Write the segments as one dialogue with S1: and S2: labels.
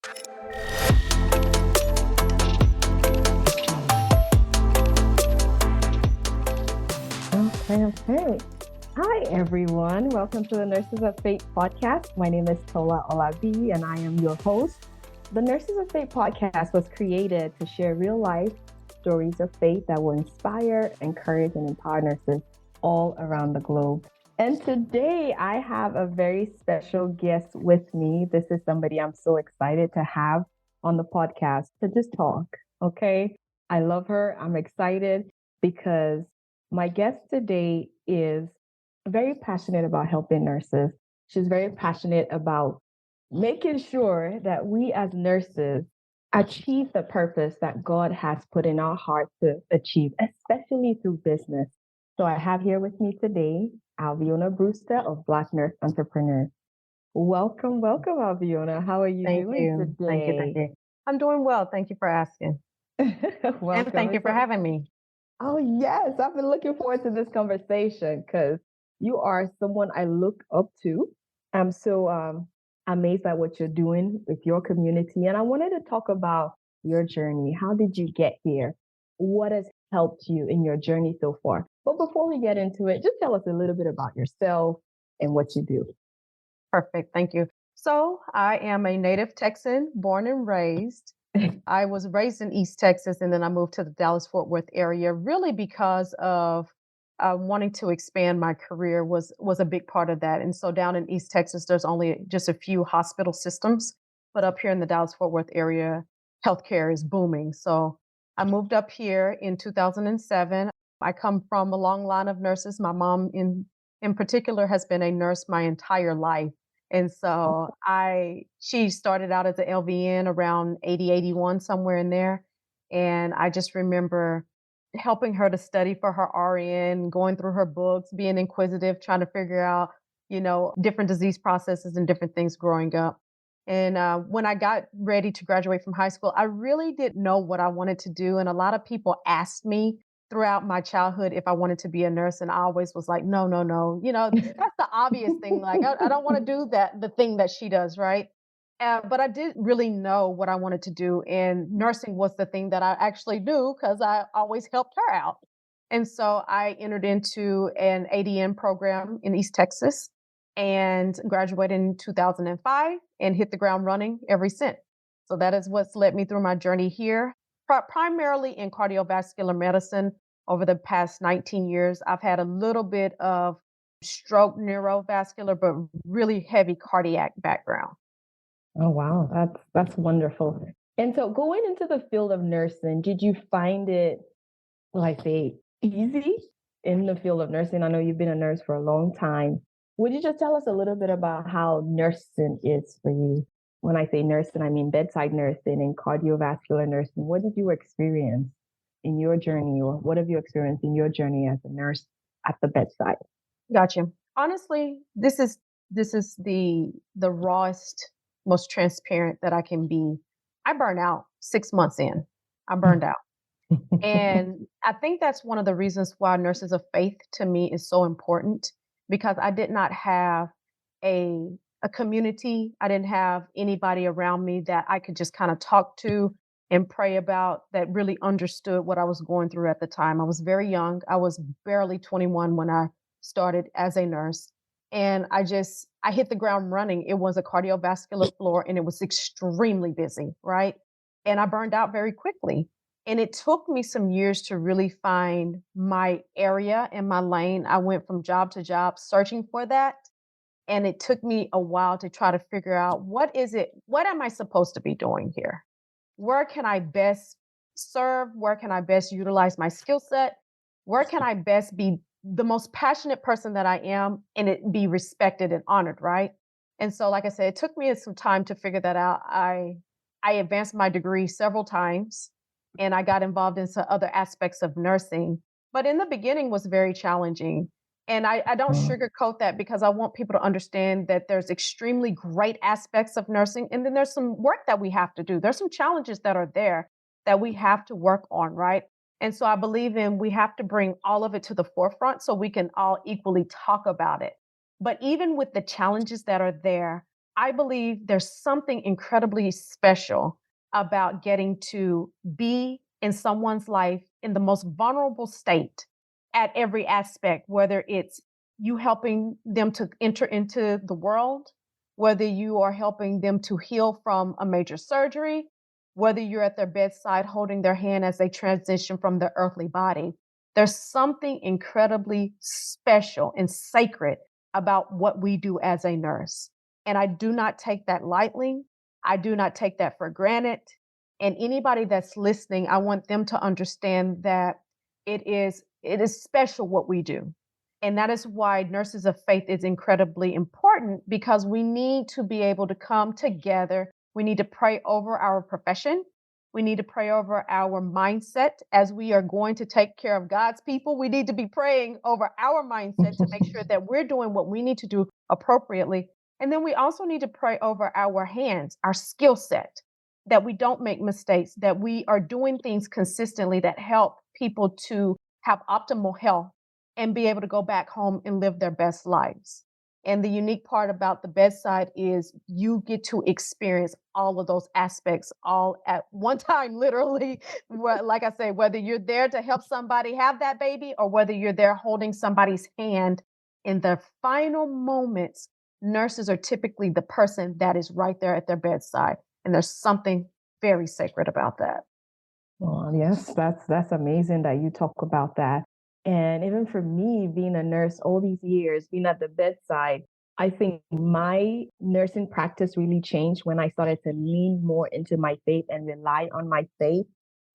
S1: Okay. Hi, everyone. Welcome to the Nurses of Faith podcast. My name is Tola Olabiyi, and I am your host. The Nurses of Faith podcast was created to share real life stories of faith that will inspire, encourage, and empower nurses all around the globe. And today I have a very special guest with me. This is somebody I'm so excited to have on the podcast to just talk. Okay. I love her. I'm excited because my guest today is very passionate about helping nurses. She's very passionate about making sure that we as nurses achieve the purpose that God has put in our heart to achieve, especially through business. So I have here with me today Alvionna Brewster of Black Nurse Entrepreneurs. Welcome, Alvionna. How are you
S2: Thank
S1: doing
S2: you. Thank you. Thank
S1: today?
S2: you. I'm doing well. Thank you for asking. And
S1: Welcome.
S2: thank you for having me.
S1: Oh, yes. I've been looking forward to this conversation because you are someone I look up to. I'm so amazed by what you're doing with your community. And I wanted to talk about your journey. How did you get here? What has helped you in your journey so far? But before we get into it, just tell us a little bit about yourself and what you do.
S2: Perfect. Thank you. So I am a native Texan, born and raised. I was raised in East Texas, and then I moved to the Dallas-Fort Worth area, really because of wanting to expand my career was a big part of that. And so down in East Texas, there's only just a few hospital systems, but up here in the Dallas-Fort Worth area, healthcare is booming. So I moved up here in 2007. I come from a long line of nurses. My mom in particular has been a nurse my entire life. And so she started out as an LVN around 80, 81, somewhere in there. And I just remember helping her to study for her RN, going through her books, being inquisitive, trying to figure out, different disease processes and different things growing up. And when I got ready to graduate from high school, I really didn't know what I wanted to do. And a lot of people asked me throughout my childhood if I wanted to be a nurse. And I always was like, no, no, no. That's the obvious thing. Like, I don't want to do the thing that she does, right? But I didn't really know what I wanted to do. And nursing was the thing that I actually knew because I always helped her out. And so I entered into an ADN program in East Texas and graduated in 2005 and hit the ground running ever since. So that is what's led me through my journey here, primarily in cardiovascular medicine. Over the past 19 years, I've had a little bit of stroke neurovascular, but really heavy cardiac background.
S1: Oh, wow. That's wonderful. And so going into the field of nursing, did you find it, easy in the field of nursing? I know you've been a nurse for a long time. Would you just tell us a little bit about how nursing is for you? When I say nursing, I mean bedside nursing and cardiovascular nursing. What did you experience in your journey, or what have you experienced in your journey as a nurse at the bedside?
S2: Gotcha. Honestly, this is the rawest, most transparent that I can be. I burned out 6 months in. I burned out. And I think that's one of the reasons why nurses of faith to me is so important, because I did not have a community. I didn't have anybody around me that I could just kind of talk to and pray about that really understood what I was going through at the time. I was very young. I was barely 21 when I started as a nurse. And I hit the ground running. It was a cardiovascular floor and it was extremely busy, right? And I burned out very quickly. And it took me some years to really find my area and my lane. I went from job to job searching for that. And it took me a while to try to figure out what am I supposed to be doing here? Where can I best serve? Where can I best utilize my skill set? Where can I best be the most passionate person that I am and it be respected and honored, right? And so, like I said, it took me some time to figure that out. I advanced my degree several times and I got involved in some other aspects of nursing. But in the beginning was very challenging. And I don't sugarcoat that because I want people to understand that there's extremely great aspects of nursing. And then there's some work that we have to do. There's some challenges that are there that we have to work on, right? And so I believe we have to bring all of it to the forefront so we can all equally talk about it. But even with the challenges that are there, I believe there's something incredibly special about getting to be in someone's life in the most vulnerable state at every aspect, whether it's you helping them to enter into the world, whether you are helping them to heal from a major surgery, whether you're at their bedside holding their hand as they transition from their earthly body. There's something incredibly special and sacred about what we do as a nurse. And I do not take that lightly. I do not take that for granted. And anybody that's listening, I want them to understand that it is special what we do. And that is why nurses of faith is incredibly important because we need to be able to come together. We need to pray over our profession. We need to pray over our mindset as we are going to take care of God's people. We need to be praying over our mindset to make sure that we're doing what we need to do appropriately. And then we also need to pray over our hands, our skill set, that we don't make mistakes, that we are doing things consistently that help people to have optimal health and be able to go back home and live their best lives. And the unique part about the bedside is you get to experience all of those aspects all at one time, literally. Like I say, whether you're there to help somebody have that baby or whether you're there holding somebody's hand in their final moments, nurses are typically the person that is right there at their bedside. And there's something very sacred about that.
S1: Oh, yes, that's amazing that you talk about that. And even for me, being a nurse all these years, being at the bedside, I think my nursing practice really changed when I started to lean more into my faith and rely on my faith.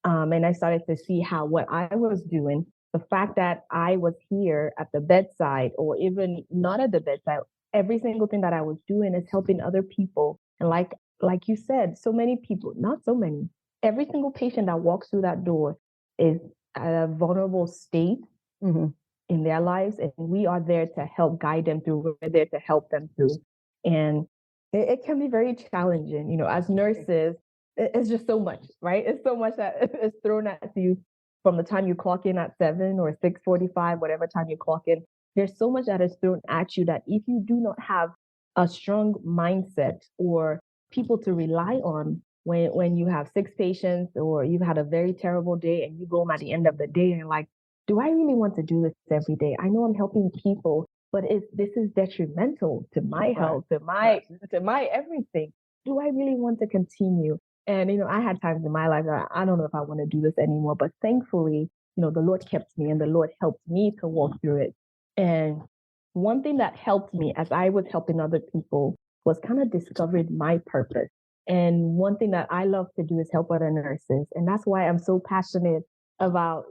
S1: And I started to see how what I was doing, the fact that I was here at the bedside or even not at the bedside, every single thing that I was doing is helping other people. And like you said, so many people, not so many, every single patient that walks through that door is at a vulnerable state
S2: Mhm.
S1: in their lives, and we are there to help guide them through. We're there to help them through, and it can be very challenging. As nurses, it's just so much, right? It's so much that is thrown at you from the time you clock in at 7 or 6:45, whatever time you clock in. There's so much that is thrown at you that if you do not have a strong mindset or people to rely on when you have six patients or you've had a very terrible day and you go home at the end of the day and you're like, do I really want to do this every day? I know I'm helping people, but if this is detrimental to my
S2: Right.
S1: health, to my everything, do I really want to continue? And I had times in my life that I don't know if I want to do this anymore, but thankfully, the Lord kept me and the Lord helped me to walk through it. And one thing that helped me as I was helping other people was kind of discovering my purpose. And one thing that I love to do is help other nurses. And that's why I'm so passionate about,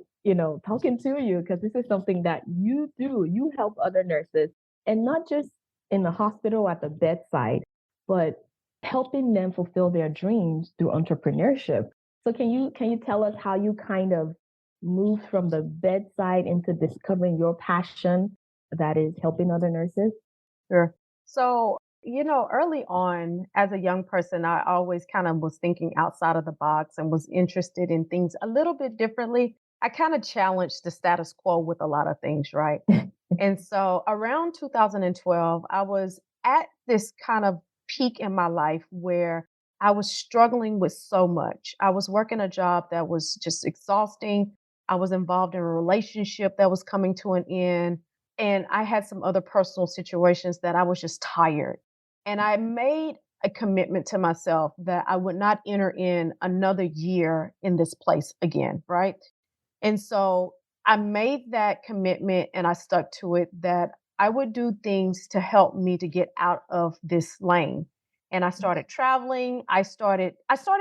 S1: talking to you, because this is something that you do. You help other nurses and not just in the hospital at the bedside, but helping them fulfill their dreams through entrepreneurship. So can you tell us how you kind of moved from the bedside into discovering your passion that is helping other nurses?
S2: Sure. So, early on as a young person, I always kind of was thinking outside of the box and was interested in things a little bit differently. I kind of challenged the status quo with a lot of things, right? And so around 2012, I was at this kind of peak in my life where I was struggling with so much. I was working a job that was just exhausting. I was involved in a relationship that was coming to an end. And I had some other personal situations that I was just tired. And I made a commitment to myself that I would not enter in another year in this place again. Right. And so I made that commitment and I stuck to it that I would do things to help me to get out of this lane. And I started traveling. I started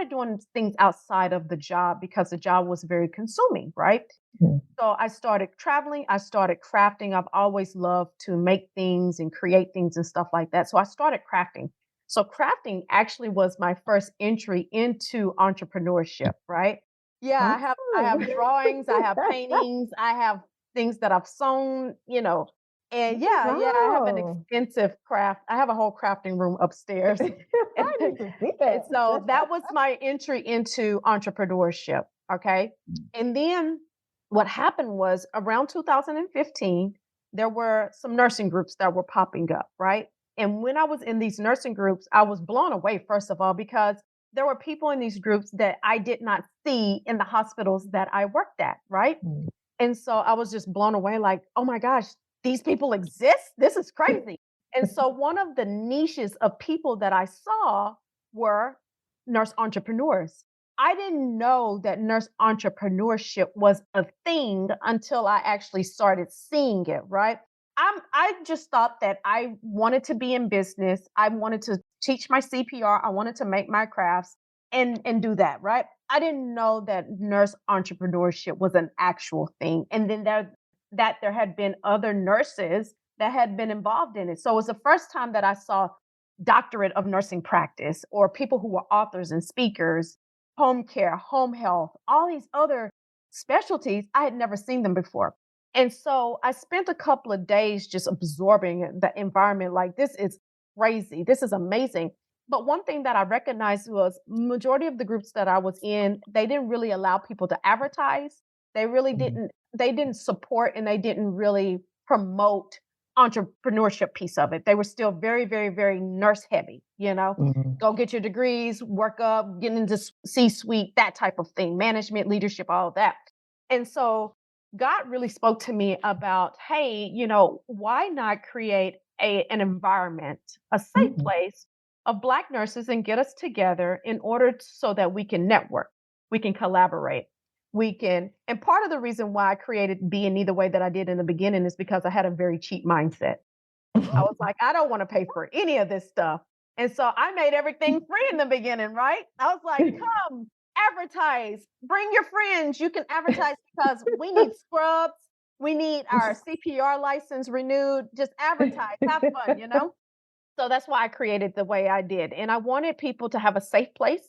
S2: doing things outside of the job because the job was very consuming, right?
S1: Mm.
S2: So I started traveling, I started crafting. I've always loved to make things and create things and stuff like that. So I started crafting. So crafting actually was my first entry into entrepreneurship, right? Yeah, I have
S1: Awesome.
S2: drawings, I have paintings, I have things that I've sewn. And yeah, I have an
S1: Wow.
S2: extensive craft. I have a whole crafting room upstairs. And,
S1: I need to see
S2: and so that
S1: that.
S2: was my entry into entrepreneurship. Okay. And then what happened was around 2015, there were some nursing groups that were popping up, right? And when I was in these nursing groups, I was blown away, first of all, because there were people in these groups that I did not see in the hospitals that I worked at, right?
S1: Mm.
S2: And so I was just blown away, like, oh my gosh, these people exist? This is crazy. And so one of the niches of people that I saw were nurse entrepreneurs. I didn't know that nurse entrepreneurship was a thing until I actually started seeing it, right? I just thought that I wanted to be in business. I wanted to teach my CPR. I wanted to make my crafts and do that, right? I didn't know that nurse entrepreneurship was an actual thing. And then there had been other nurses that had been involved in it. So it was the first time that I saw doctorate of nursing practice or people who were authors and speakers, home care, home health, all these other specialties. I had never seen them before. And so I spent a couple of days just absorbing the environment like this is crazy. This is amazing. But one thing that I recognized was majority of the groups that I was in, they didn't really allow people to advertise. They really
S1: Mm.
S2: didn't support and they didn't really promote entrepreneurship piece of it. They were still very, very, very nurse heavy,
S1: Mm.
S2: go get your degrees, work up, get into C-suite, that type of thing, management, leadership, all of that. And so God really spoke to me about, hey, why not create an environment, a safe
S1: Mm.
S2: place of Black nurses and get us together in order so that we can network, we can collaborate, and part of the reason why I created B&E the way that I did in the beginning is because I had a very cheap mindset. I was like, I don't want to pay for any of this stuff. And so I made everything free in the beginning, right? I was like, come advertise, bring your friends. You can advertise because we need scrubs. We need our CPR license renewed. Just advertise, have fun. So that's why I created the way I did. And I wanted people to have a safe place.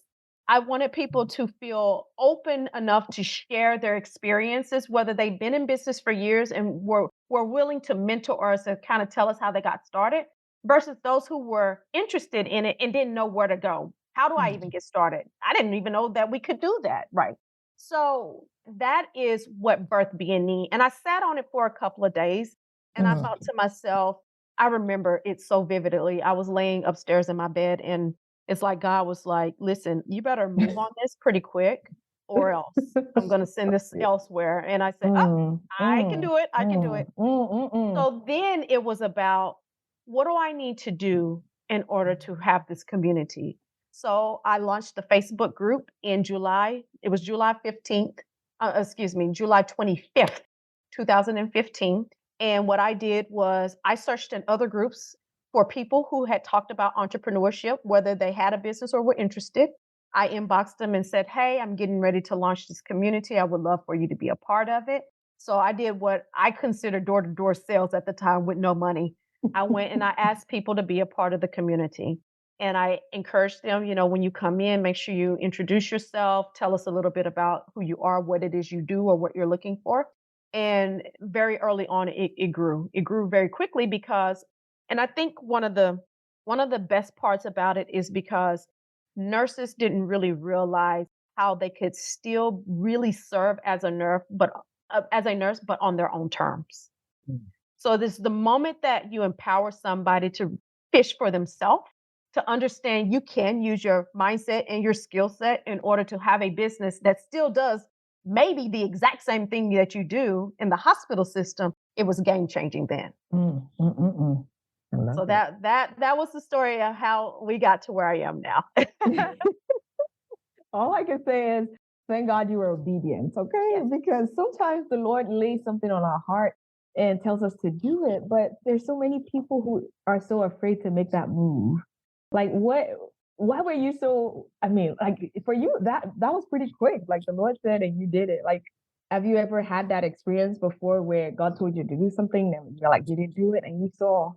S2: I wanted people to feel open enough to share their experiences, whether they've been in business for years and were willing to mentor us and kind of tell us how they got started, versus those who were interested in it and didn't know where to go. How do I even get started? I didn't even know that we could do that. Right. So that is what birthed B&E. And I sat on it for a couple of days and I
S1: Mm.
S2: thought to myself, I remember it so vividly. I was laying upstairs in my bed and it's like God was like, listen, you better move on this pretty quick or else I'm going to send this
S1: Yeah.
S2: elsewhere. And I said, oh,
S1: Mm.
S2: I can
S1: Mm.
S2: do it. I can do
S1: Mm.
S2: it.
S1: Mm. Mm. Mm.
S2: So then it was about what do I need to do in order to have this community? So I launched the Facebook group in July. It was July 15th, July 25th, 2015. And what I did was I searched in other groups for people who had talked about entrepreneurship, whether they had a business or were interested. I inboxed them and said, hey, I'm getting ready to launch this community. I would love for you to be a part of it. So I did what I considered door to door sales at the time with no money. I went and I asked people to be a part of the community. And I encouraged them, when you come in, make sure you introduce yourself, tell us a little bit about who you are, what it is you do, or what you're looking for. And very early on, it grew. It grew very quickly because, and I think one of the best parts about it is because nurses didn't really realize how they could still really serve as a nurse, but on their own terms.
S1: Mm.
S2: So this the moment that you empower somebody to fish for themselves, to understand you can use your mindset and your skill set in order to have a business that still does maybe the exact same thing that you do in the hospital system, it was game changing then.
S1: Mm. Mm. Mm. Mm. I love
S2: So that was the story of how we got to where I am now.
S1: it. All I can say is, thank God you were obedient, okay?
S2: Yes.
S1: Because sometimes the Lord lays something on our heart and tells us to do it, but there's so many people who are so afraid to make that move. Like, why were you so, I mean, like for you, that was pretty quick. Like the Lord said and you did it. Like, have you ever had that experience before where God told you to do something and you're like, you didn't do it and you saw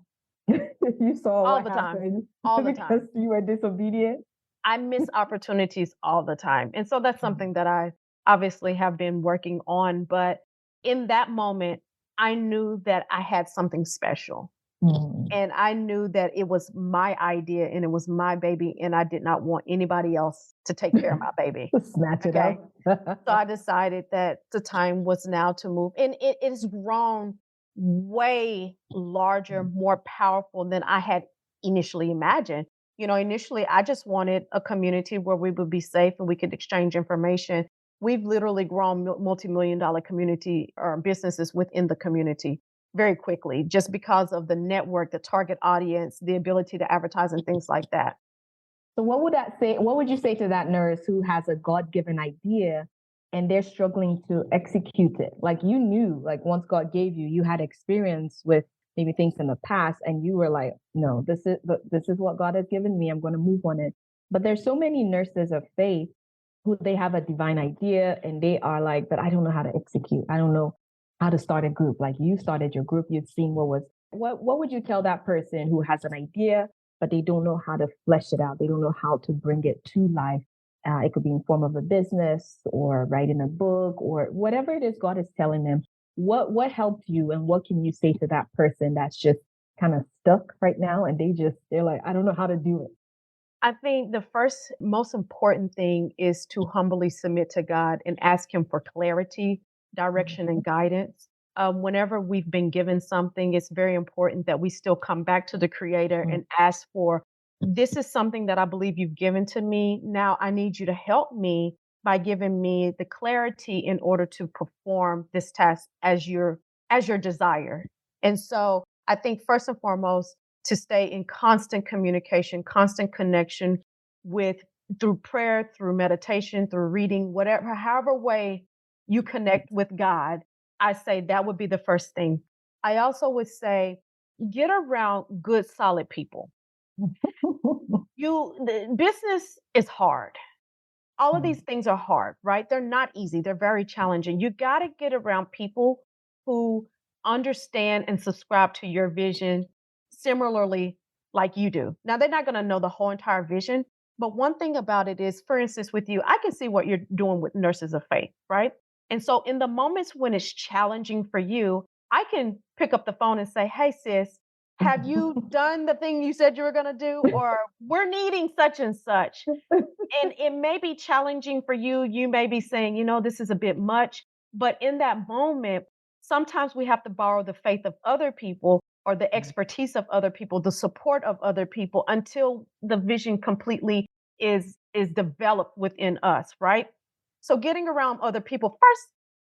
S1: you saw
S2: All
S1: what
S2: the time.
S1: happened
S2: All the
S1: because
S2: time.
S1: you were disobedient?
S2: I miss opportunities all the time. And so that's something that I obviously have been working on. But in that moment, I knew that I had something special.
S1: Mm.
S2: And I knew that it was my idea and it was my baby. And I did not want anybody else to take care of my baby.
S1: Snatch it
S2: Okay.
S1: up.
S2: So I decided that the time was now to move. And it has grown way larger, more powerful than I had initially imagined. Initially, I just wanted a community where we would be safe and we could exchange information. We've literally grown multi-million dollar community or businesses within the community very quickly just because of the network, the target audience, the ability to advertise and things like that.
S1: So what would you say to that nurse who has a God-given idea and they're struggling to execute it? Like you knew, like once God gave you, you had experience with maybe things in the past and you were like, no, this is what God has given me. I'm going to move on it. But there's so many nurses of faith who they have a divine idea and they are like, but I don't know how to execute. I don't know how to start a group. Like you started your group, you'd seen what would you tell that person who has an idea but they don't know how to flesh it out. They don't know how to bring it to life. It could be in form of a business or writing a book or whatever it is God is telling them. What helped you and what can you say to that person that's just kind of stuck right now and they're like, I don't know how to do it.
S2: I think the first most important thing is to humbly submit to God and ask Him for clarity, direction, and guidance. Whenever we've been given something, it's very important that we still come back to the Creator
S1: Mm.
S2: and ask for, this is something that I believe you've given to me. Now I need you to help me by giving me the clarity in order to perform this task as your desire. And so I think first and foremost, to stay in constant communication, constant connection with through prayer, through meditation, through reading, whatever, however way you connect with God, I say that would be the first thing. I also would say get around good, solid people. The business is hard. All of these things are hard, right? They're not easy. They're very challenging. You got to get around people who understand and subscribe to your vision similarly like you do. Now, they're not going to know the whole entire vision, but one thing about it is, for instance, with you, I can see what you're doing with Nurses of Faith, right? And so in the moments when it's challenging for you, I can pick up the phone and say, hey, sis, have you done the thing you said you were going to do? Or we're needing such and such. And it may be challenging for you. You may be saying, this is a bit much. But in that moment, sometimes we have to borrow the faith of other people or the expertise of other people, the support of other people until the vision completely is developed within us, right? So getting around other people first,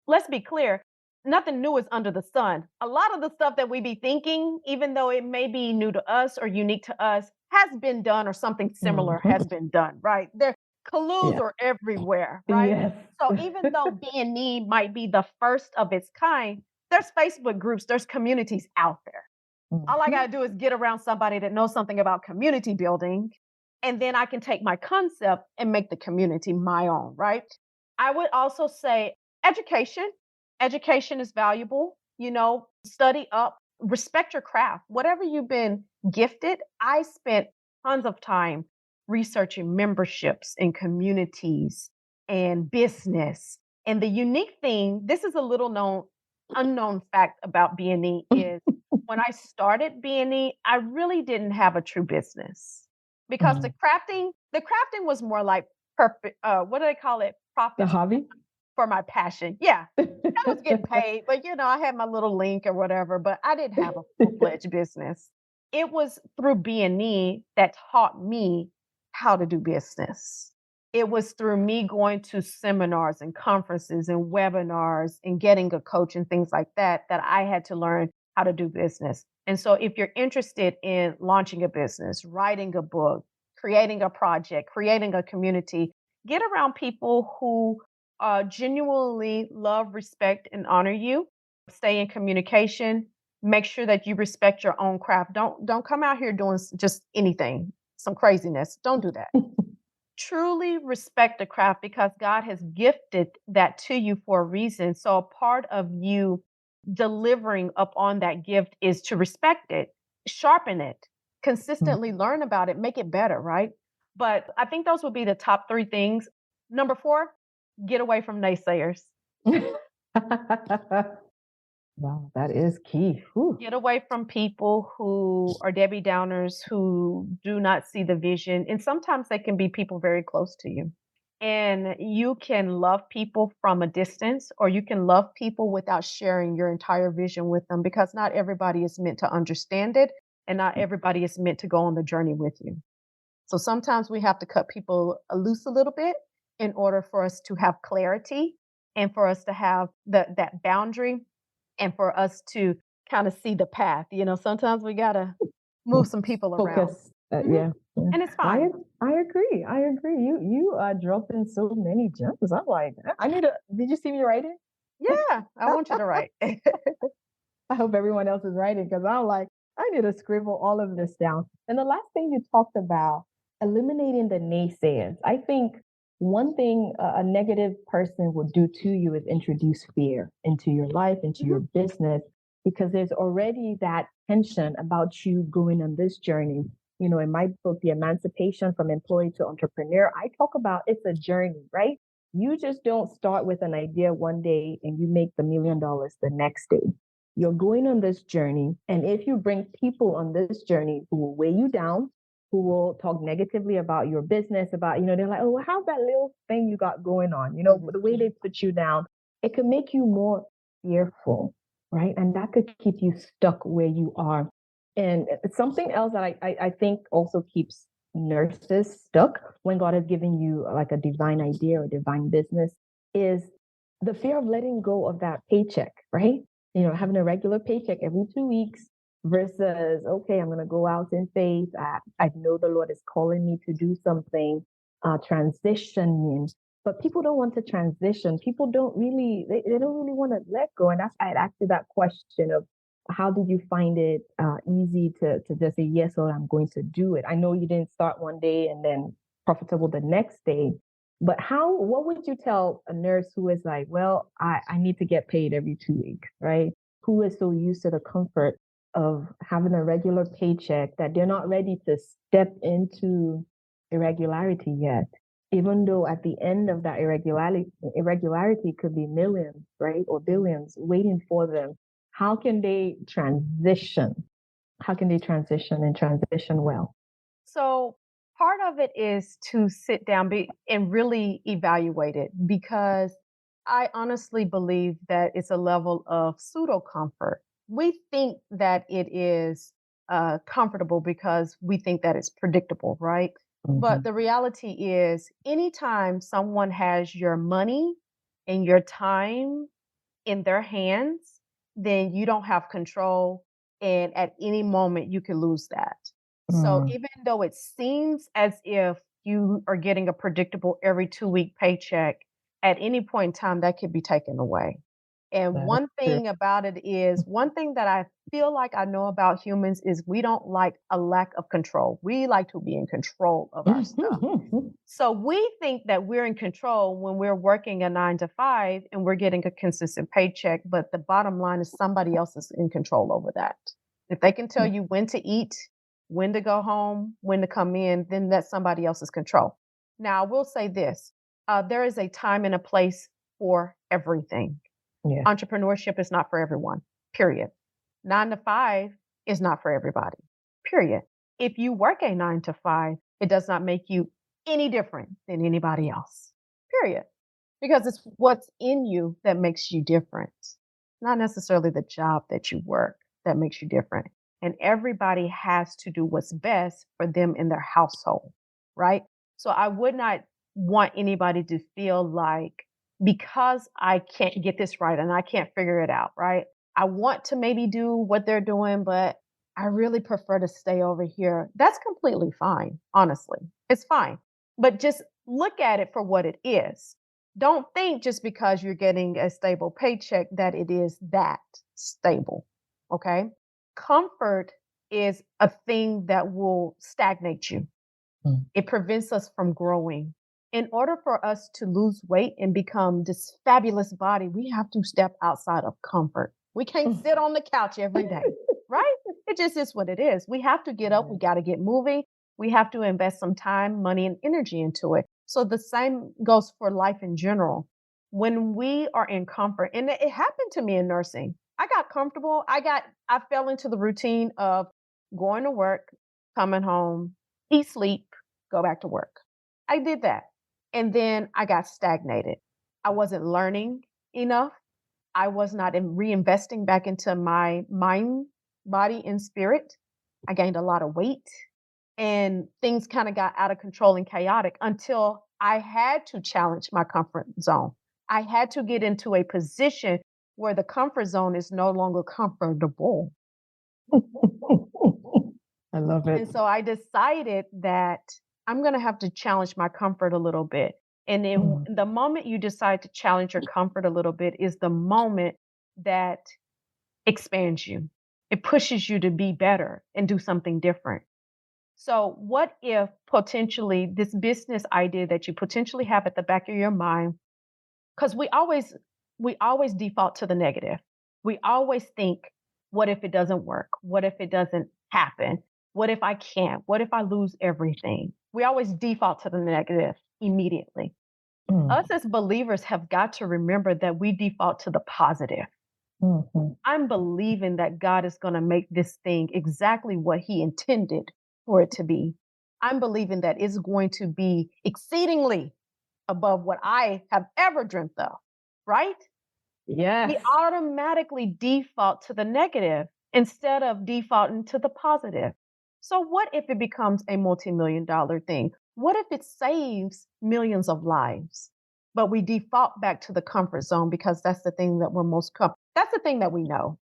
S2: let's be clear, nothing new is under the sun. A lot of the stuff that we be thinking, even though it may be new to us or unique to us, has been done or something similar
S1: Mhm.
S2: has been done, right? There clues
S1: Yeah.
S2: are everywhere, right?
S1: Yes.
S2: So even though B&E might be the first of its kind, there's Facebook groups, there's communities out there. All I
S1: Mhm.
S2: got to do is get around somebody that knows something about community building, and then I can take my concept and make the community my own, right? I would also say education. Education is valuable. Study up, respect your craft. Whatever you've been gifted, I spent tons of time researching memberships and communities and business. And the unique thing, this is a little unknown fact about B&E is when I started B&E, I really didn't have a true business because the
S1: Mm.
S2: crafting was more like perfect. What do they call it?
S1: The
S2: Profits
S1: hobby.
S2: for my passion. Yeah, I was getting paid, but I had my little link or whatever, but I didn't have a full-fledged business. It was through B&E that taught me how to do business. It was through me going to seminars and conferences and webinars and getting a coach and things like that that I had to learn how to do business. And so if you're interested in launching a business, writing a book, creating a project, creating a community, get around people who genuinely love, respect, and honor you. Stay in communication. Make sure that you respect your own craft. Don't come out here doing just anything, some craziness. Don't do that. Truly respect the craft because God has gifted that to you for a reason. So a part of you delivering upon that gift is to respect it, sharpen it, consistently learn about it, make it better, right? But I think those would be the top three things. Number four, get away from naysayers.
S1: Wow, that is key. Whew.
S2: Get away from people who are Debbie Downers, who do not see the vision. And sometimes they can be people very close to you. And you can love people from a distance, or you can love people without sharing your entire vision with them because not everybody is meant to understand it. and not everybody is meant to go on the journey with you. So sometimes we have to cut people loose a little bit in order for us to have clarity and for us to have that boundary and for us to kind of see the path. Sometimes we got to move some people around.
S1: Focus.
S2: Mhm.
S1: Yeah, yeah.
S2: And it's
S1: I
S2: fine.
S1: I agree. I agree. You are dropping so many gems. I'm like, I need to. Did you see me writing?
S2: Yeah, I want you to write.
S1: I hope everyone else is writing because I'm like, I need to scribble all of this down. And the last thing you talked about, eliminating the naysayers. I think one thing a negative person will do to you is introduce fear into your life, into your
S2: Mhm.
S1: business, because there's already that tension about you going on this journey. In my book, The Emancipation from Employee to Entrepreneur, I talk about it's a journey, right? You just don't start with an idea one day and you make the $1 million the next day. You're going on this journey. And if you bring people on this journey who will weigh you down, who will talk negatively about your business, they're like, oh, well, how's that little thing you got going on?
S2: Mhm.
S1: The way they put you down, it could make you more fearful, right? And that could keep you stuck where you are. And something else that I think also keeps nurses stuck when God has given you like a divine idea or divine business is the fear of letting go of that paycheck, right? Having a regular paycheck every 2 weeks versus, okay, I'm going to go out in faith. I know the Lord is calling me to do something, transitioning, but people don't want to transition. People they don't really want to let go. And that's why I'd asked you that question of how did you find it easy to just say, yes, Lord, I'm going to do it. I know you didn't start one day and then profitable the next day, but what would you tell a nurse who is like, well, I need to get paid every 2 weeks, right? Who is so used to the comfort of having a regular paycheck that they're not ready to step into irregularity yet, even though at the end of that irregularity could be millions, right? Or billions waiting for them. How can they transition? How can they transition and transition well?
S2: So part of it is to sit down and really evaluate it because I honestly believe that it's a level of pseudo comfort. We think that it is comfortable because we think that it's predictable, right? But
S1: Mhm.
S2: the reality is, anytime someone has your money and your time in their hands, then you don't have control. And at any moment, you can lose that. So
S1: Mm,
S2: even though it seems as if you are getting a predictable every 2 week paycheck, at any point in time, that could be taken away. And
S1: that is
S2: one
S1: true.
S2: thing about it is, one thing that I feel like I know about humans is we don't like a lack of control. We like to be in control of our stuff. So we think that we're in control when we're working a 9 to 5 and we're getting a consistent paycheck. But the bottom line is somebody else is in control over that. If they can tell you when to eat, when to go home, when to come in, then that's somebody else's control. Now, I will say this, there is a time and a place for everything.
S1: Yeah.
S2: Entrepreneurship is not for everyone, period. 9 to 5 is not for everybody, period. If you work a 9 to 5, it does not make you any different than anybody else, period. Because it's what's in you that makes you different, not necessarily the job that you work that makes you different. And everybody has to do what's best for them in their household, right? So I would not want anybody to feel like because I can't get this right and I can't figure it out, right? I want to maybe do what they're doing, but I really prefer to stay over here. That's completely fine, honestly. It's fine. But just look at it for what it is. Don't think just because you're getting a stable paycheck that it is that stable. Okay. Comfort is a thing that will stagnate you.
S1: Mm.
S2: It prevents us from growing. In order for us to lose weight and become this fabulous body, we have to step outside of comfort. We can't sit on the couch every day, right? It just is what it is. We have to get up. We got to get moving. We have to invest some time, money, and energy into it. So the same goes for life in general. When we are in comfort, and it happened to me in nursing, I got comfortable. I fell into the routine of going to work, coming home, eat, sleep, go back to work. I did that. And then I got stagnated. I wasn't learning enough. I was not reinvesting back into my mind, body, and spirit. I gained a lot of weight, and things kind of got out of control and chaotic until I had to challenge my comfort zone. I had to get into a position where the comfort zone is no longer comfortable.
S1: I love it.
S2: And so I decided that I'm going to have to challenge my comfort a little bit. And then
S1: Mm,
S2: the moment you decide to challenge your comfort a little bit is the moment that expands you. It pushes you to be better and do something different. So, what if potentially this business idea that you potentially have at the back of your mind, because we always default to the negative. We always think, what if it doesn't work? What if it doesn't happen? What if I can't? What if I lose everything? We always default to the negative immediately.
S1: mm,
S2: Us as believers have got to remember that we default to the positive.
S1: mhm.
S2: I'm believing that God is going to make this thing exactly what He intended for it to be. I'm believing that it's going to be exceedingly above what I have ever dreamt of, right? We
S1: Yes.
S2: automatically default to the negative instead of defaulting to the positive. So, what if it becomes a multi-million dollar thing? What if it saves millions of lives? But we default back to the comfort zone because that's the thing that we're most comfortable. That's the thing that we know.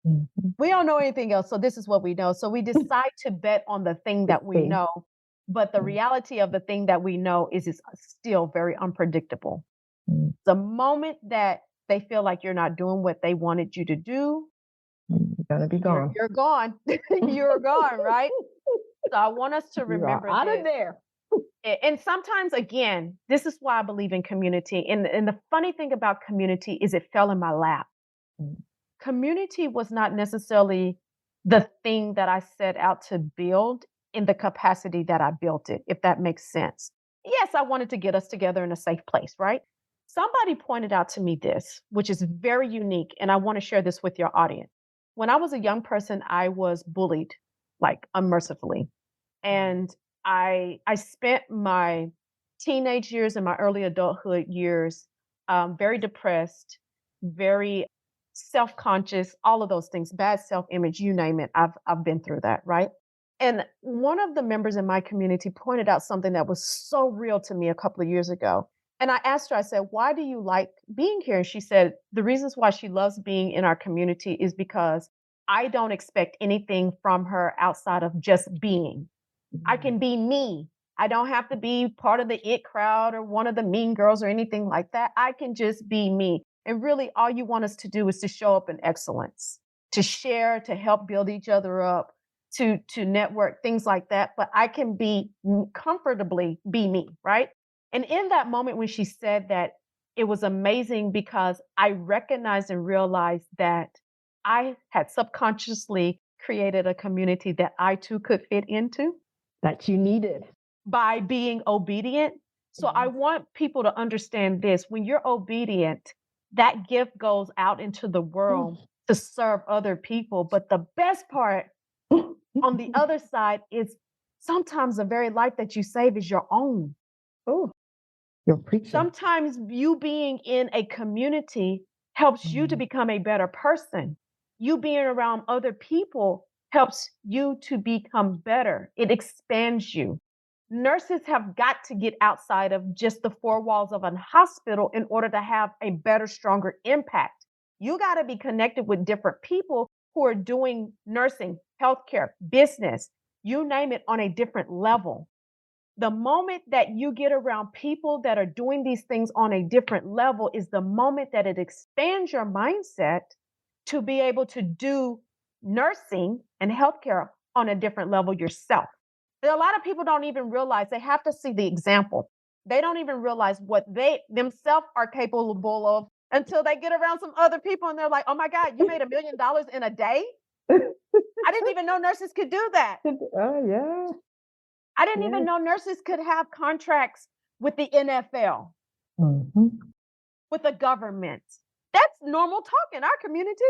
S1: Mhm.
S2: We don't know anything else. So, this is what we know. So, we decide to bet on the thing
S1: It's
S2: that we
S1: safe.
S2: know. But the
S1: Mm,
S2: reality of the thing that we know is it's still very unpredictable.
S1: mm,
S2: The moment that they feel like you're not doing what they wanted you to do,
S1: You're gonna be
S2: you're
S1: gone.
S2: you're gone. You're gone, right? So I want us to
S1: You are
S2: remember
S1: out of
S2: this.
S1: there.
S2: And sometimes again, this is why I believe in community. And the funny thing about community is it fell in my lap.
S1: Mm,
S2: Community was not necessarily the thing that I set out to build in the capacity that I built it, if that makes sense. Yes, I wanted to get us together in a safe place, right? Somebody pointed out to me this, which is very unique, and I want to share this with your audience. When I was a young person, I was bullied like unmercifully.
S1: mm,
S2: And I spent my teenage years and my early adulthood years very depressed, very self-conscious, all of those things, bad self-image, you name it. I've been through that, right? And one of the members in my community pointed out something that was so real to me a couple of years ago. And I asked her, I said, "Why do you like being here?" And she said, the reasons why she loves being in our community is because I don't expect anything from her outside of just being. I
S1: mm.
S2: can be me. I don't have to be part of the it crowd or one of the mean girls or anything like that. I can just be me. And really, all you want us to do is to show up in excellence, to share, to help build each other up, to network, things like that. But I can be comfortably be me, right? And in that moment when she said that, it was amazing because I recognized and realized that I had subconsciously created a community that I too could fit into
S1: That you needed.
S2: by being obedient. So I
S1: Yes.
S2: want people to understand this. When you're obedient, that gift goes out into the world
S1: Mm.
S2: to serve other people. But the best part on the other side is sometimes the very life that you save is your own.
S1: Oh, you're preaching.
S2: Sometimes you being in a community helps you to
S1: Mm,
S2: become a better person. You being around other people helps you to become better. It expands you. Nurses have got to get outside of just the four walls of a hospital in order to have a better, stronger impact. You got to be connected with different people who are doing nursing, healthcare, business, you name it, on a different level. The moment that you get around people that are doing these things on a different level is the moment that it expands your mindset to be able to do nursing and healthcare on a different level yourself. And a lot of people don't even realize they have to see the example. They don't even realize what they themselves are capable of until they get around some other people and they're like, oh my God, you made $1 million in a day? I didn't even know nurses could do that.
S1: Oh, yeah.
S2: I didn't even
S1: Yes.
S2: know nurses could have contracts with the NFL,
S1: Mhm.
S2: with the government. That's normal talk in our community.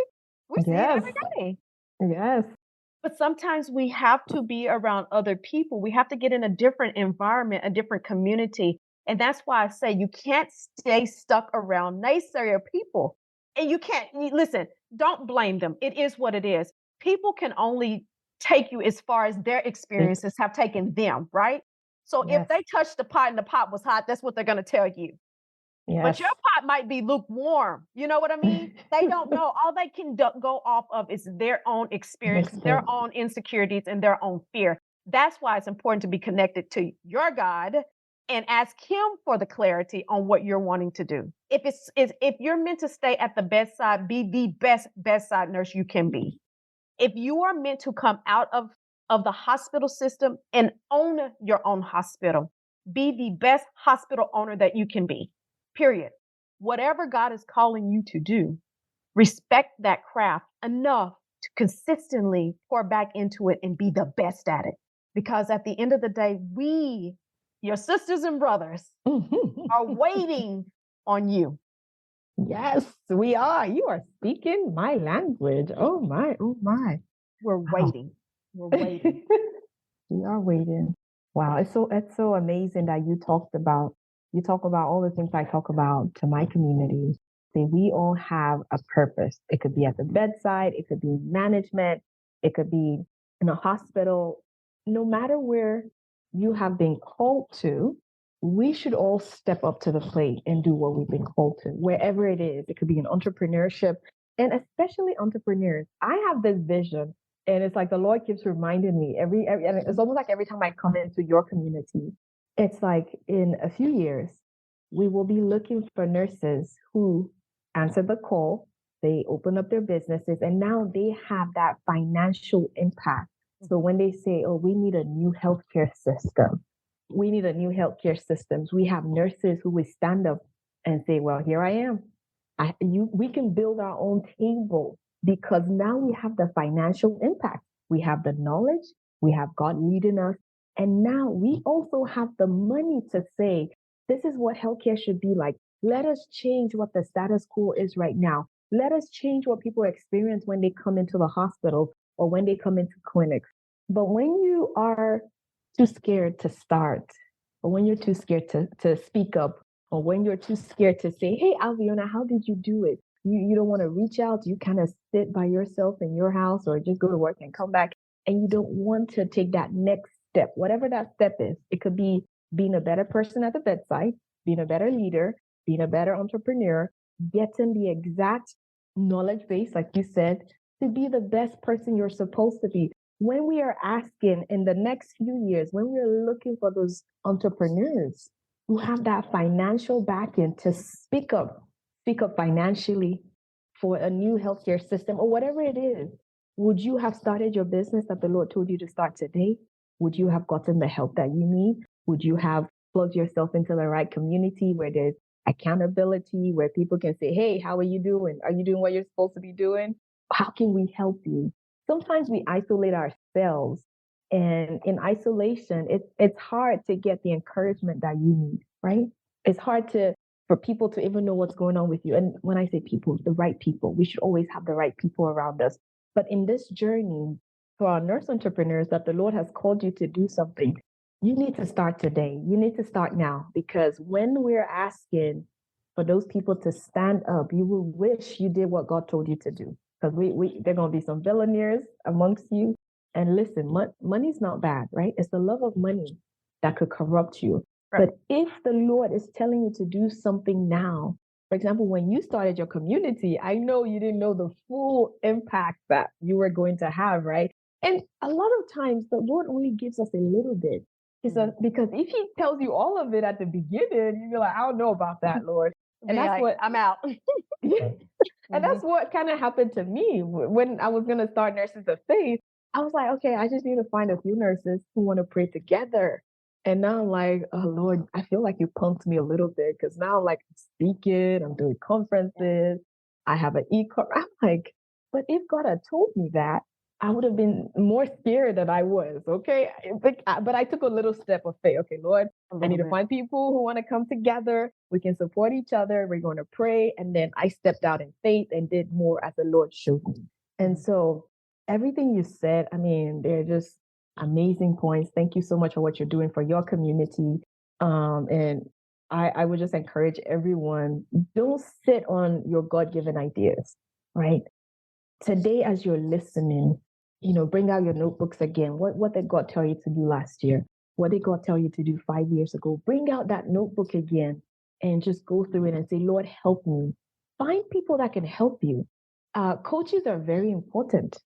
S2: We see it
S1: Yes.
S2: every day.
S1: Yes.
S2: But sometimes we have to be around other people. We have to get in a different environment, a different community. And that's why I say you can't stay stuck around naysayer people. And you can't listen, don't blame them. It is what it is. People can only take you as far as their
S1: Ex-
S2: experiences have taken them, right? So if
S1: Yes.
S2: they touched the pot and the pot was hot, that's what they're going to tell you. But
S1: Yes.
S2: your pot might be lukewarm. You know what I mean? They don't know. All they can go off of is their own experience, their
S1: Experience.
S2: own insecurities, and their own fear. That's why it's important to be connected to your God and ask Him for the clarity on what you're wanting to do. If you're meant to stay at the bedside, be the best bedside nurse you can be. If you are meant to come out of the hospital system and own your own hospital, be the best hospital owner that you can be. Period. Whatever God is calling you to do, respect that craft enough to consistently pour back into it and be the best at it. Because at the end of the day, we, your sisters and brothers, are waiting on you.
S1: Yes, we are. You are speaking my language. Oh my, oh my.
S2: We're
S1: Wow.
S2: waiting. We're waiting.
S1: We are waiting. Wow, it's so amazing that you talk about all the things I talk about to my community. See, we all have a purpose. It could be at the bedside, it could be management, it could be in a hospital. No matter where you have been called to, we should all step up to the plate and do what we've been called to, wherever it is. It could be in entrepreneurship, and especially entrepreneurs. I have this vision, and it's like the Lord keeps reminding me and it's almost like every time I come into your community, it's like in a few years, we will be looking for nurses who answer the call, they open up their businesses, and now they have that financial impact. So when they say, oh, we need a new healthcare system, we need a new healthcare systems, we have nurses who will stand up and say, well, here I am. We can build our own table because now we have the financial impact. We have the knowledge, we have God leading us, and now we also have the money to say, this is what healthcare should be like. Let us change what the status quo is right now. Let us change what people experience when they come into the hospital or when they come into clinics. But when you are too scared to start, or when you're too scared to speak up, or when you're too scared to say, hey, Alvionna, how did you do it? You don't want to reach out. You kind of sit by yourself in your house or just go to work and come back. And you don't want to take that next step, whatever that step is. It could be being a better person at the bedside, being a better leader, being a better entrepreneur, getting the exact knowledge base, like you said, to be the best person you're supposed to be. When we are asking in the next few years, when we're looking for those entrepreneurs who have that financial backing to speak up financially for a new healthcare system or whatever it is, would you have started your business that the Lord told you to start today? Would you have gotten the help that you need? Would you have plugged yourself into the right community where there's accountability, where people can say, hey, how are you doing? Are you doing what you're supposed to be doing? How can we help you? Sometimes we isolate ourselves. And in isolation, it's hard to get the encouragement that you need, right? It's hard for people to even know what's going on with you. And when I say people, the right people, we should always have the right people around us. But in this journey, for our nurse entrepreneurs, that the Lord has called you to do something, you need to start today. You need to start now, because when we're asking for those people to stand up, you will wish you did what God told you to do. Because there are going to be some billionaires amongst you. And listen, money's not bad, right? It's the love of money that could corrupt you.
S2: Right.
S1: But if the Lord is telling you to do something now, for example, when you started your community, I know you didn't know the full impact that you were going to have, right? And a lot of times the Lord only gives us a little bit. Because if He tells you all of it at the beginning, you'll be like, I don't know about that, Lord. And that's what
S2: I'm out.
S1: and that's what kind of happened to me when I was going to start Nurses of Faith. I was like, okay, I just need to find a few nurses who want to pray together. And now I'm like, oh Lord, I feel like you pumped me a little bit because now I'm like speaking, I'm doing conferences, I have an e-com. I'm like, but if God had told me that, I would have been more scared than I was. Okay. But I took a little step of faith. Okay, Lord, I need to find people who want to come together. We can support each other. We're going to pray. And then I stepped out in faith and did more as the Lord showed me. And so everything you said, I mean, they're just amazing points. Thank you so much for what you're doing for your community. And I would just encourage everyone, don't sit on your God-given ideas, right? Today, as you're listening, bring out your notebooks again. What did God tell you to do last year? What did God tell you to do 5 years ago? Bring out that notebook again and just go through it and say, Lord, help me. Find people that can help you. Coaches are very important,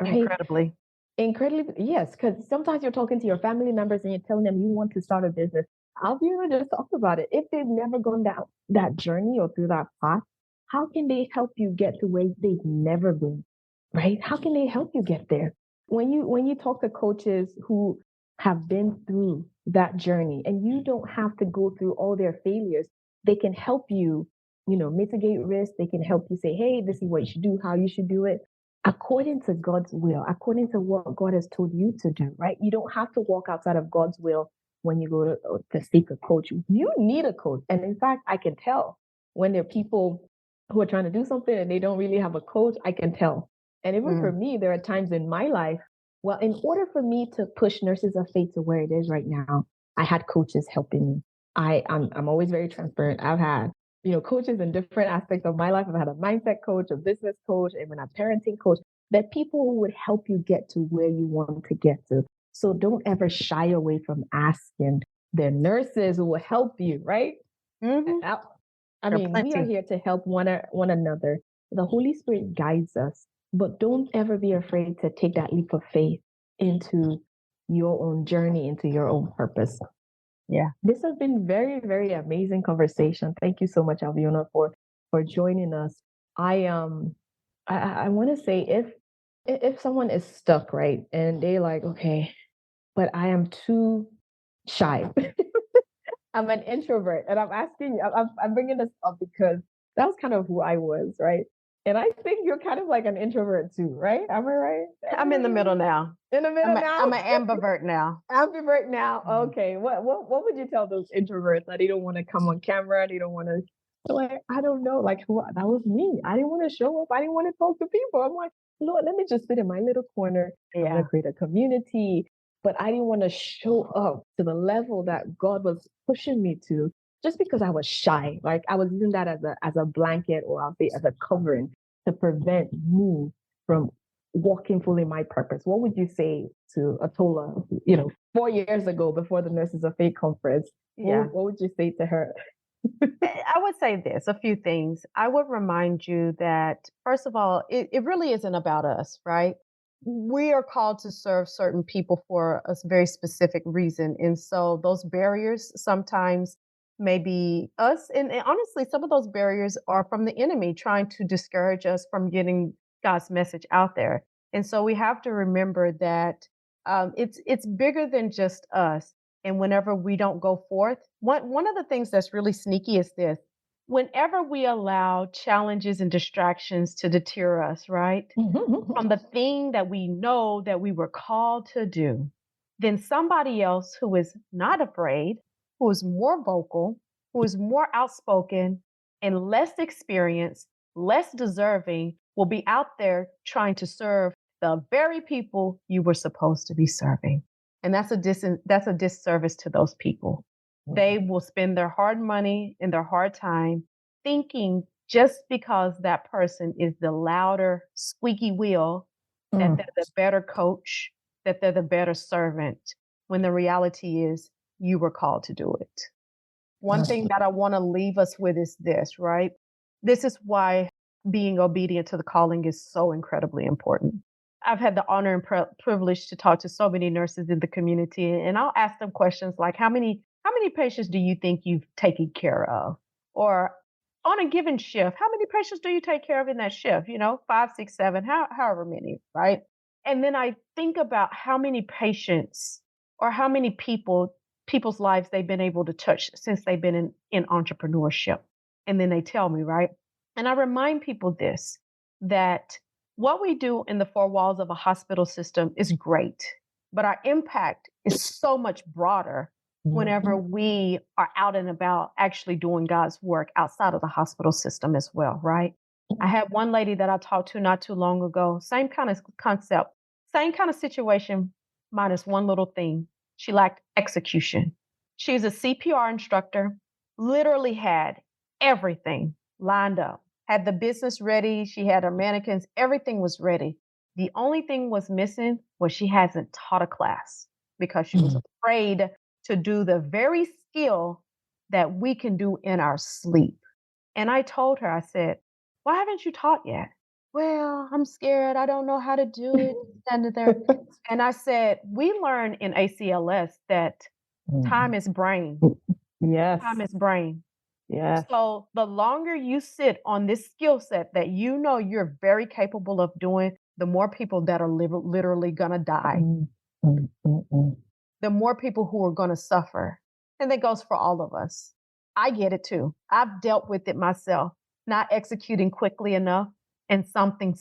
S1: right?
S2: Incredibly.
S1: Incredibly, yes, because sometimes you're talking to your family members and you're telling them you want to start a business. Alvionna just talked about it. If they've never gone down that journey or through that path, how can they help you get to where they've never been? Right? How can they help you get there? When you talk to coaches who have been through that journey and you don't have to go through all their failures, they can help you, mitigate risk. They can help you say, hey, this is what you should do, how you should do it according to God's will, according to what God has told you to do, right? You don't have to walk outside of God's will when you go to seek a coach. You need a coach. And in fact, I can tell when there are people who are trying to do something and they don't really have a coach, I can tell. And even for
S2: Mm,
S1: me, there are times in my life, well, in order for me to push Nurses of Faith to where it is right now, I had coaches helping me. I'm always very transparent. I've had coaches in different aspects of my life. I've had a mindset coach, a business coach, even a parenting coach. That people who would help you get to where you want to get to. So don't ever shy away from asking. They're nurses who will help you, right?
S2: hmm
S1: I, I
S2: There are
S1: mean, we are
S2: plenty.
S1: here to help one another. The Holy Spirit guides us, but don't ever be afraid to take that leap of faith into your own journey, into your own purpose.
S2: Yeah.
S1: This has been very, very amazing conversation. Thank you so much, Alvionna, for joining us. I want to say if someone is stuck, right, and they like, okay, but I am too shy. I'm an introvert, and I'm asking, I'm bringing this up because that was kind of who I was, right? And I think you're kind of like an introvert too, right? Am I right? Am I
S2: I'm in the middle
S1: right?
S2: now.
S1: In the middle now?
S2: I'm an ambivert now.
S1: Ambivert now.
S2: Mhm.
S1: Okay. What would you tell those introverts that they don't want to come on camera? They don't want to like I don't know. Like who that was me. I didn't want to show up. I didn't want to talk to people. I'm like, Lord, let me just sit in my little corner. I'm gonna
S2: Yeah.
S1: create a community. But I didn't want to show up to the level that God was pushing me to just because I was shy. Like I was using that as a blanket or I'll say as a covering to prevent me from walking fully my purpose. What would you say to Atola, 4 years ago before the Nurses of Faith conference?
S2: Yeah.
S1: What would you say to her?
S2: I would say this, a few things. I would remind you that, first of all, it really isn't about us, right? We are called to serve certain people for a very specific reason. And so those barriers sometimes may be us. And honestly, some of those barriers are from the enemy trying to discourage us from getting God's message out there. And so we have to remember that it's bigger than just us. And whenever we don't go forth, one of the things that's really sneaky is this. Whenever we allow challenges and distractions to deter us, right? From the thing that we know that we were called to do, then somebody else who is not afraid, who is more vocal, who is more outspoken and less experienced, less deserving, will be out there trying to serve the very people you were supposed to be serving. And that's a disservice to those people. They will spend their hard money and their hard time thinking just because that person is the louder, squeaky wheel, that
S1: Mm,
S2: they're the better coach, that they're the better servant, when the reality is you were called to do it. One thing that I want to leave us with is this, right? This is why being obedient to the calling is so incredibly important. I've had the honor and privilege to talk to so many nurses in the community, and I'll ask them questions like, how many patients do you think you've taken care of? Or on a given shift, how many patients do you take care of in that shift? Five, six, seven, however many, right? And then I think about how many patients or how many people's lives they've been able to touch since they've been in entrepreneurship. And then they tell me, right? And I remind people this, that what we do in the four walls of a hospital system is great, but our impact is so much broader whenever
S1: mhm,
S2: we are out and about actually doing God's work outside of the hospital system as well, right? I had one lady that I talked to not too long ago, same kind of concept, same kind of situation, minus one little thing. She lacked execution. She's a CPR instructor, literally had everything lined up, had the business ready. She had her mannequins, everything was ready. The only thing was missing was she hasn't taught a class because she was afraid to do the very skill that we can do in our sleep. And I told her, I said, why haven't you taught yet? Well, I'm scared. I don't know how to do it. And there. And I said, we learn in ACLS that time
S1: Mm.
S2: is brain.
S1: Yes.
S2: Time is brain.
S1: Yes.
S2: So the longer you sit on this skill set that you know you're very capable of doing, the more people that are literally going to die,
S1: Mm, mm, mm, mm.
S2: the more people who are going to suffer. And that goes for all of us. I get it too. I've dealt with it myself, not executing quickly enough, and something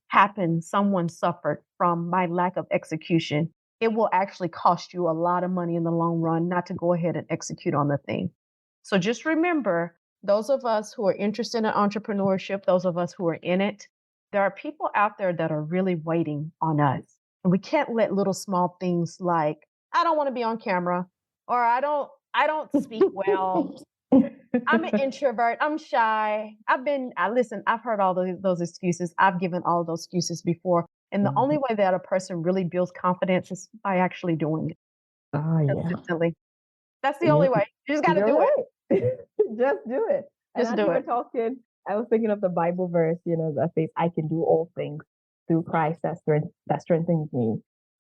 S2: happened, someone suffered from my lack of execution. It will actually cost you a lot of money in the long run not to go ahead and execute on the thing. So just remember, those of us who are interested in entrepreneurship, those of us who are in it, there are people out there that are really waiting on us. And we can't let little small things like, I don't want to be on camera, or I don't speak well. I'm an introvert. I'm shy. I've heard all those excuses. I've given all those excuses before. And the only
S1: Mhm.
S2: way that a person really builds confidence is by actually doing it
S1: Ah, yeah.
S2: consistently. That's the
S1: Yeah.
S2: only way. You just got to
S1: You're
S2: do it.
S1: right. Just do it. And
S2: Just
S1: as
S2: do
S1: you were
S2: it.
S1: talking, I was thinking of the Bible verse, that says, I can do all things through Christ that strengthens me.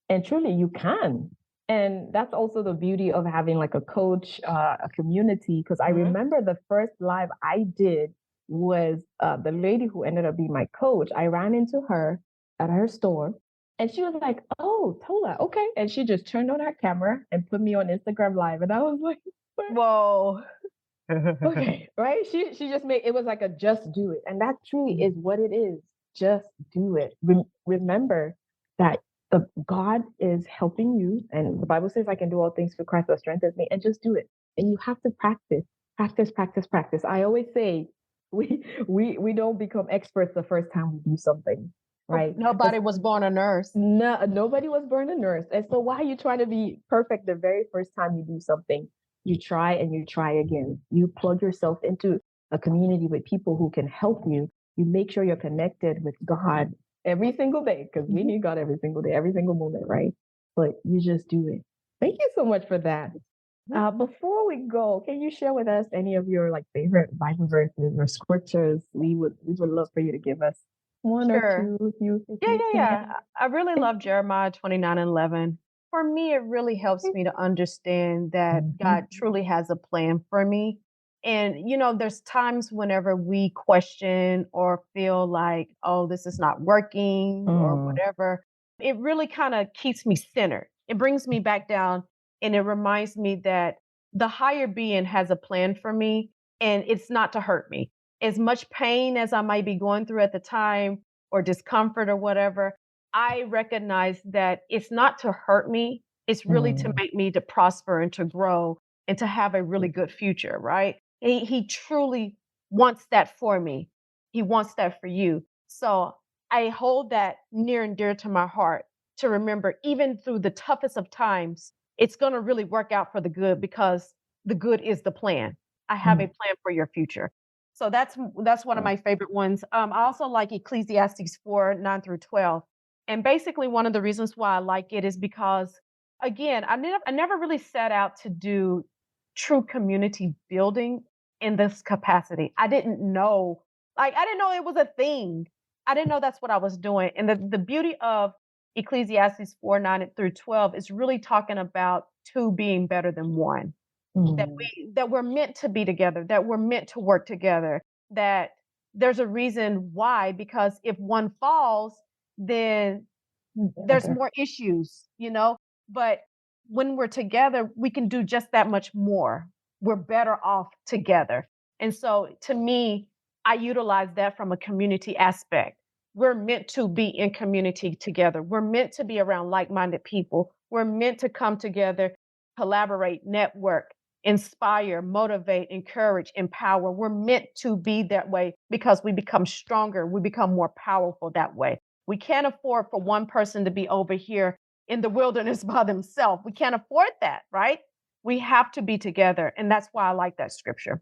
S1: And truly, you can. And that's also the beauty of having like a coach, a community. Because I
S2: Mhm.
S1: remember the first live I did was the lady who ended up being my coach. I ran into her at her store. And she was like, "Oh, Tola, okay." And she just turned on her camera and put me on Instagram Live. And I was like,
S2: Whoa.
S1: okay, right? She just made it was like a just do it, and that truly is what it is. Just do it. Remember that the God is helping you, and the Bible says, "I can do all things through Christ that strengthens me." And just do it. And you have to practice, practice, practice, practice. I always say, we don't become experts the first time we do something, right?
S2: Nobody was born a nurse.
S1: No, nobody was born a nurse. And so why are you trying to be perfect the very first time you do something? You try and you try again. You plug yourself into a community with people who can help you. You make sure you're connected with God every single day because we need God every single day, every single moment, right? But you just do it. Thank you so much for that.
S2: Mhm.
S1: Before we go, can you share with us any of your like favorite Bible verses or scriptures? We would love for you to give us one or
S2: Sure.
S1: two if
S2: Yeah,
S1: you
S2: yeah, yeah.
S1: can.
S2: I really love Jeremiah 29:11. For me, it really helps me to understand that
S1: Mhm.
S2: God truly has a plan for me. And, there's times whenever we question or feel like, oh, this is not working or
S1: Mm,
S2: whatever, it really kind of keeps me centered. It brings me back down and it reminds me that the higher being has a plan for me and it's not to hurt me. As much pain as I might be going through at the time, or discomfort or whatever, I recognize that it's not to hurt me. It's really to
S1: mm,
S2: make me to prosper and to grow and to have a really good future, right? He truly wants that for me. He wants that for you. So I hold that near and dear to my heart to remember, even through the toughest of times, it's going to really work out for the good because the good is the plan. I have a
S1: mm.
S2: plan for your future. So that's one of my favorite ones. I also like Ecclesiastes 4:9-12. And basically one of the reasons why I like it is because again, I never really set out to do true community building in this capacity. I didn't know it was a thing. I didn't know that's what I was doing. And the beauty of Ecclesiastes 4:9-12 is really talking about two being better than one,
S1: Mm.
S2: that we're meant to be together, that we're meant to work together, that there's a reason why, because if one falls, then there's
S1: Other.
S2: more issues. But when we're together, we can do just that much more. We're better off together. And so to me, I utilize that from a community aspect. We're meant to be in community together. We're meant to be around like-minded people. We're meant to come together, collaborate, network, inspire, motivate, encourage, empower. We're meant to be that way because we become stronger. We become more powerful that way. We can't afford for one person to be over here in the wilderness by themselves. We can't afford that, right? We have to be together. And that's why I like that scripture.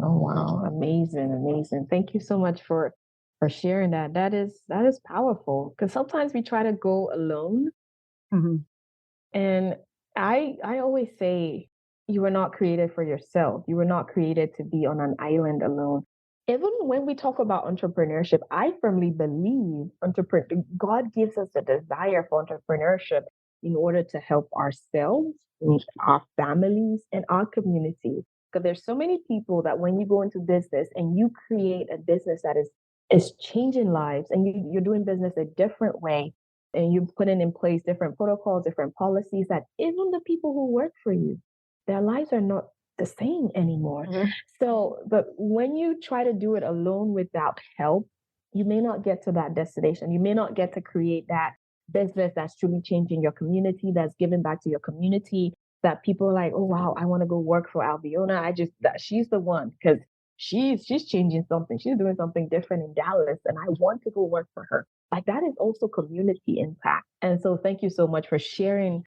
S1: Oh wow, amazing, amazing. Thank you so much for for sharing that. That is powerful because sometimes we try to go alone,
S2: Mhm.
S1: and I always say you were not created for yourself. You were not created to be on an island alone. Even when we talk about entrepreneurship, I firmly believe God gives us a desire for entrepreneurship in order to help ourselves, our families, and our community. Because there's so many people that when you go into business and you create a business that is changing lives, and you're doing business a different way, and you're putting in place different protocols, different policies, that even the people who work for you, their lives are not the same anymore.
S2: Mhm.
S1: So, but when you try to do it alone without help, you may not get to that destination. You may not get to create that business that's truly changing your community, that's giving back to your community, that people are like, oh wow, I want to go work for Alvionna. That she's the one because she's changing something. She's doing something different in Dallas, and I want to go work for her. Like that is also community impact. And so thank you so much for sharing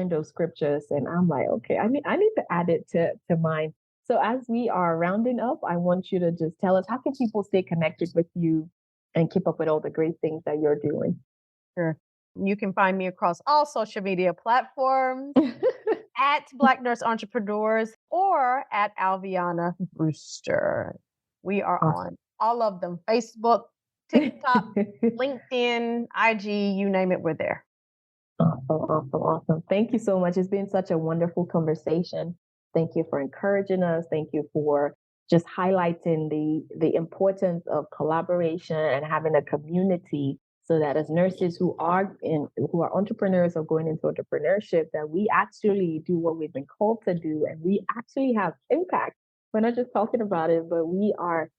S1: those scriptures. And I'm like, okay, I need to add it to mine. So as we are rounding up, I want you to just tell us, how can people stay connected with you and keep up with all the great things that you're doing?
S2: Sure. You can find me across all social media platforms at Black Nurse Entrepreneurs or at Alvionna Brewster. We are
S1: Awesome.
S2: on all of them: Facebook, TikTok, LinkedIn, IG, you name it, we're there.
S1: Awesome. Thank you so much. It's been such a wonderful conversation. Thank you for encouraging us. Thank you for just highlighting the importance of collaboration and having a community so that as nurses who are entrepreneurs or going into entrepreneurship, that we actually do what we've been called to do and we actually have impact. We're not just talking about it, but we are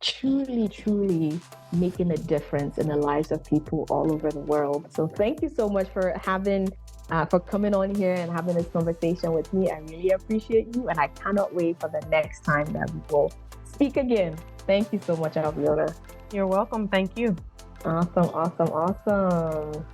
S1: truly making a difference in the lives of people all over the world. So thank you so much for coming on here and having this conversation with me. I really appreciate you, and I cannot wait for the next time that we will speak again. Thank you so much, Alviona.
S2: You're welcome. Thank you.
S1: Awesome.